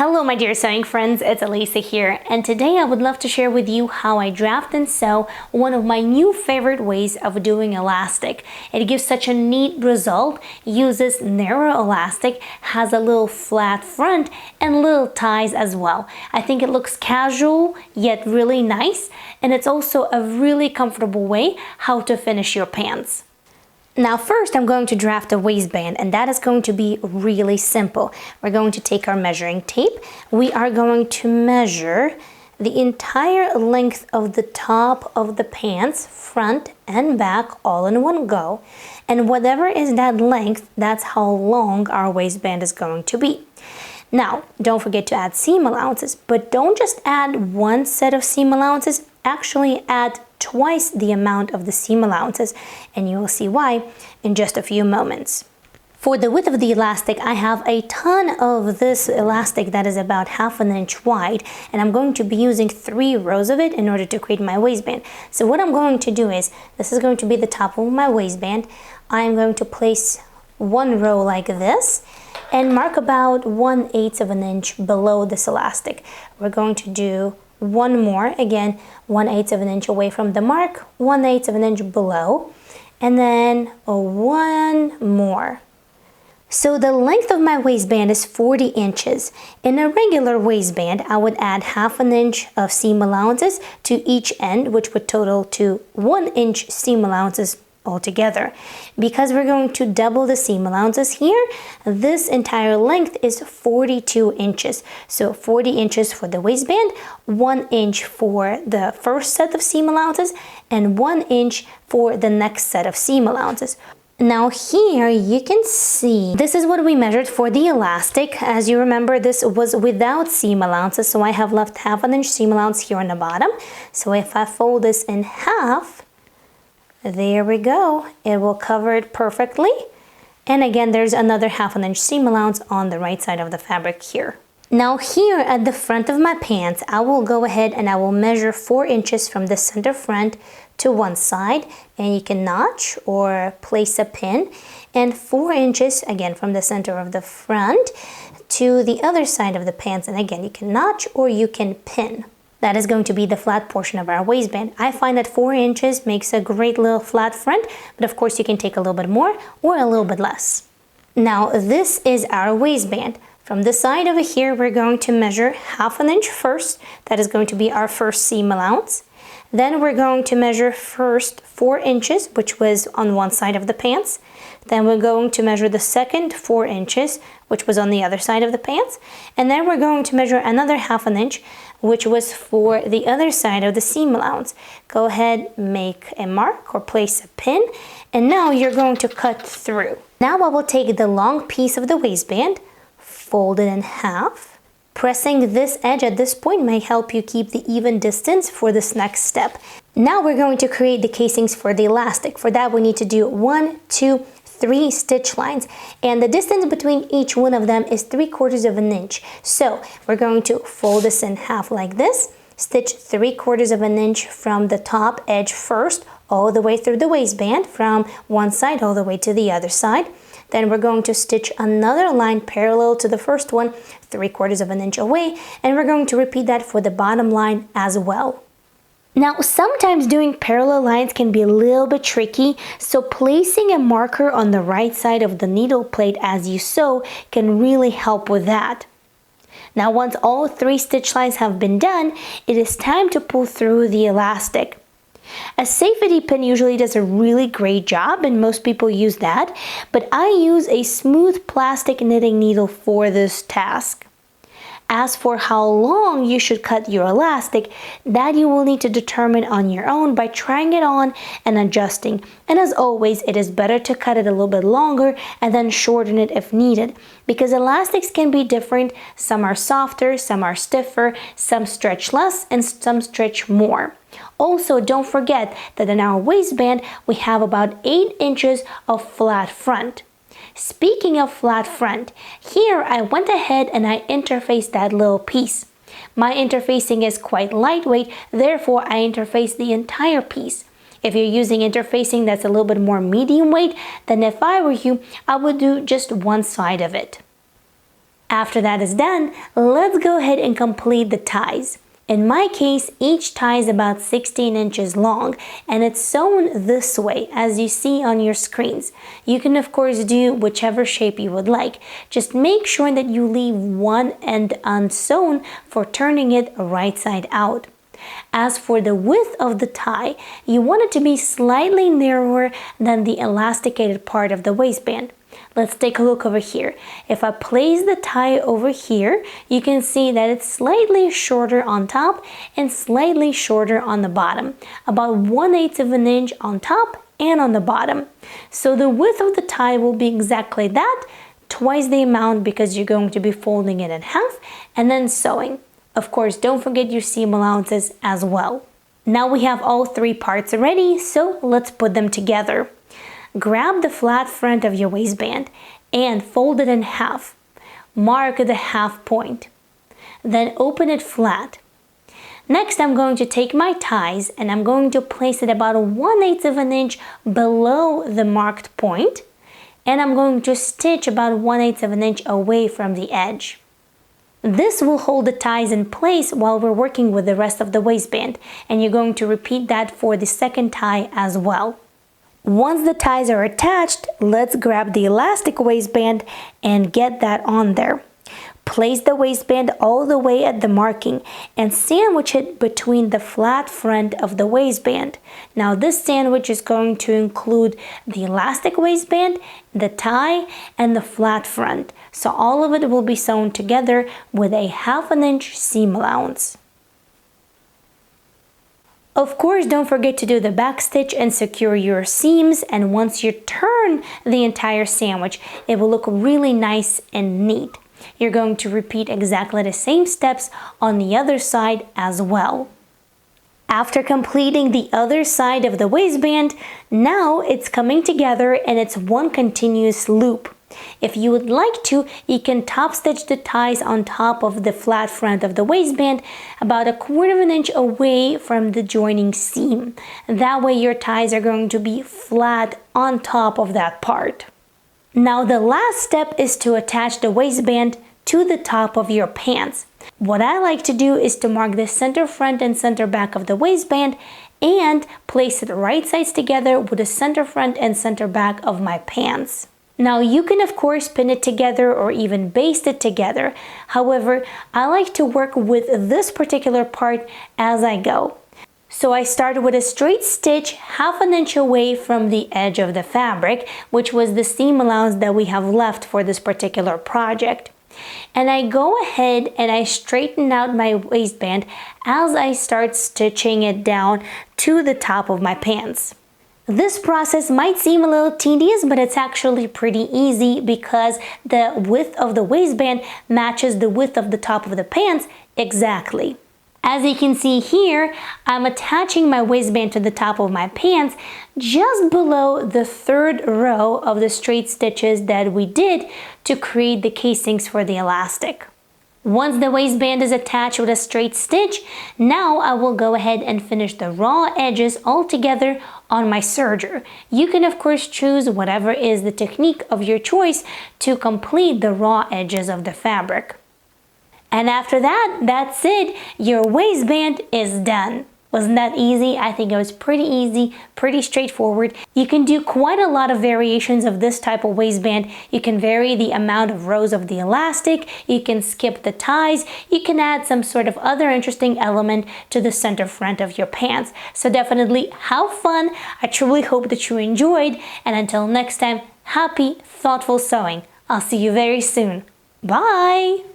Hello my dear sewing friends, it's Elisa here, and today I would love to share with you how I draft and sew one of my new favorite ways of doing elastic. It gives such a neat result, uses narrow elastic, has a little flat front and little ties as well. I think it looks casual yet really nice, and it's also a really comfortable way how to finish your pants. Now first I'm going to draft a waistband, and that is going to be really simple. We're going to take our measuring tape. We are going to measure the entire length of the top of the pants, front and back, all in one go. And whatever is that length, that's how long our waistband is going to be. Now, don't forget to add seam allowances, but don't just add one set of seam allowances, actually add twice the amount of the seam allowances, and you will see why in just a few moments. For the width of the elastic, I have a ton of this elastic that is about 1/2 inch wide, and I'm going to be using 3 rows of it in order to create my waistband. So what I'm going to do is, this is going to be the top of my waistband. I am going to place one row like this and mark about 1/8 of an inch below this elastic. We're going to do one more, again 1/8 of an inch away from the mark, 1/8 of an inch below, and then one more. So the length of my waistband is 40 inches. In a regular waistband, I would add 1/2 inch of seam allowances to each end, which would total to 1 inch seam allowances altogether. Because we're going to double the seam allowances here, this entire length is 42 inches. So 40 inches for the waistband, 1 inch for the first set of seam allowances, and 1 inch for the next set of seam allowances. Now here you can see this is what we measured for the elastic. As you remember, this was without seam allowances, so I have left 1/2 inch seam allowance here on the bottom. So if I fold this in half, there we go, it will cover it perfectly. And again, there's another 1/2 inch seam allowance on the right side of the fabric here. Now here at the front of my pants, I will go ahead and I will measure 4 inches from the center front to one side, and you can notch or place a pin, and 4 inches again from the center of the front to the other side of the pants, and again you can notch or you can pin. That is going to be the flat portion of our waistband. I find that 4 inches makes a great little flat front, but of course you can take a little bit more or a little bit less. Now this is our waistband. From the side over here, we're going to measure 1/2 inch first. That is going to be our first seam allowance. Then we're going to measure first 4 inches, which was on one side of the pants. Then we're going to measure the second 4 inches, which was on the other side of the pants. And then we're going to measure another 1/2 inch, which was for the other side of the seam allowance. Go ahead, make a mark or place a pin, and now you're going to cut through. Now I will take the long piece of the waistband, fold it in half. Pressing this edge at this point may help you keep the even distance for this next step. Now we're going to create the casings for the elastic. For that we need to do 1, 2, 3 stitch lines, and the distance between each one of them is 3/4 of an inch. So we're going to fold this in half like this, stitch 3/4 of an inch from the top edge first, all the way through the waistband, from one side all the way to the other side. Then we're going to stitch another line parallel to the first one, 3/4 of an inch away, and we're going to repeat that for the bottom line as well. Now, sometimes doing parallel lines can be a little bit tricky, so placing a marker on the right side of the needle plate as you sew can really help with that. Now, once all 3 stitch lines have been done, it is time to pull through the elastic. A safety pin usually does a really great job, and most people use that, but I use a smooth plastic knitting needle for this task. As for how long you should cut your elastic, that you will need to determine on your own by trying it on and adjusting. And as always, it is better to cut it a little bit longer and then shorten it if needed, because elastics can be different. Some are softer, some are stiffer, some stretch less, and some stretch more. Also, don't forget that in our waistband, we have about 8 inches of flat front. Speaking of flat front, here I went ahead and I interfaced that little piece. My interfacing is quite lightweight, therefore I interfaced the entire piece. If you're using interfacing that's a little bit more medium weight, then if I were you, I would do just one side of it. After that is done, let's go ahead and complete the ties. In my case, each tie is about 16 inches long and it's sewn this way as you see on your screens. You can of course do whichever shape you would like. Just make sure that you leave one end unsewn for turning it right side out. As for the width of the tie, you want it to be slightly narrower than the elasticated part of the waistband. Let's take a look over here. If I place the tie over here, you can see that it's slightly shorter on top and slightly shorter on the bottom. About 1/8 of an inch on top and on the bottom. So the width of the tie will be exactly that, twice the amount because you're going to be folding it in half and then sewing. Of course, don't forget your seam allowances as well. Now we have all three parts ready, so let's put them together. Grab the flat front of your waistband and fold it in half. Mark the half point. Then open it flat. Next, I'm going to take my ties and I'm going to place it about 1/8 of an inch below the marked point. And I'm going to stitch about 1/8 of an inch away from the edge. This will hold the ties in place while we're working with the rest of the waistband. And you're going to repeat that for the second tie as well. Once the ties are attached, let's grab the elastic waistband and get that on there. Place the waistband all the way at the marking and sandwich it between the flat front of the waistband. Now this sandwich is going to include the elastic waistband, the tie, and the flat front. So all of it will be sewn together with a 1/2 inch seam allowance. Of course, don't forget to do the back stitch and secure your seams, and once you turn the entire sandwich, it will look really nice and neat. You're going to repeat exactly the same steps on the other side as well. After completing the other side of the waistband, now it's coming together and it's one continuous loop. If you would like to, you can top stitch the ties on top of the flat front of the waistband about 1/4 of an inch away from the joining seam. That way your ties are going to be flat on top of that part. Now the last step is to attach the waistband to the top of your pants. What I like to do is to mark the center front and center back of the waistband and place it right sides together with the center front and center back of my pants. Now you can of course pin it together or even baste it together. However, I like to work with this particular part as I go. So I started with a straight stitch 1/2 inch away from the edge of the fabric, which was the seam allowance that we have left for this particular project. And I go ahead and I straighten out my waistband as I start stitching it down to the top of my pants. This process might seem a little tedious, but it's actually pretty easy because the width of the waistband matches the width of the top of the pants exactly. As you can see here, I'm attaching my waistband to the top of my pants just below the 3rd row of the straight stitches that we did to create the casings for the elastic. Once the waistband is attached with a straight stitch, now I will go ahead and finish the raw edges all together on my serger. You can of course choose whatever is the technique of your choice to complete the raw edges of the fabric. And after that, that's it. Your waistband is done. Wasn't that easy? I think it was pretty easy, pretty straightforward. You can do quite a lot of variations of this type of waistband. You can vary the amount of rows of the elastic, you can skip the ties, you can add some sort of other interesting element to the center front of your pants. So definitely have fun. I truly hope that you enjoyed, and until next time, happy, thoughtful sewing. I'll see you very soon. Bye!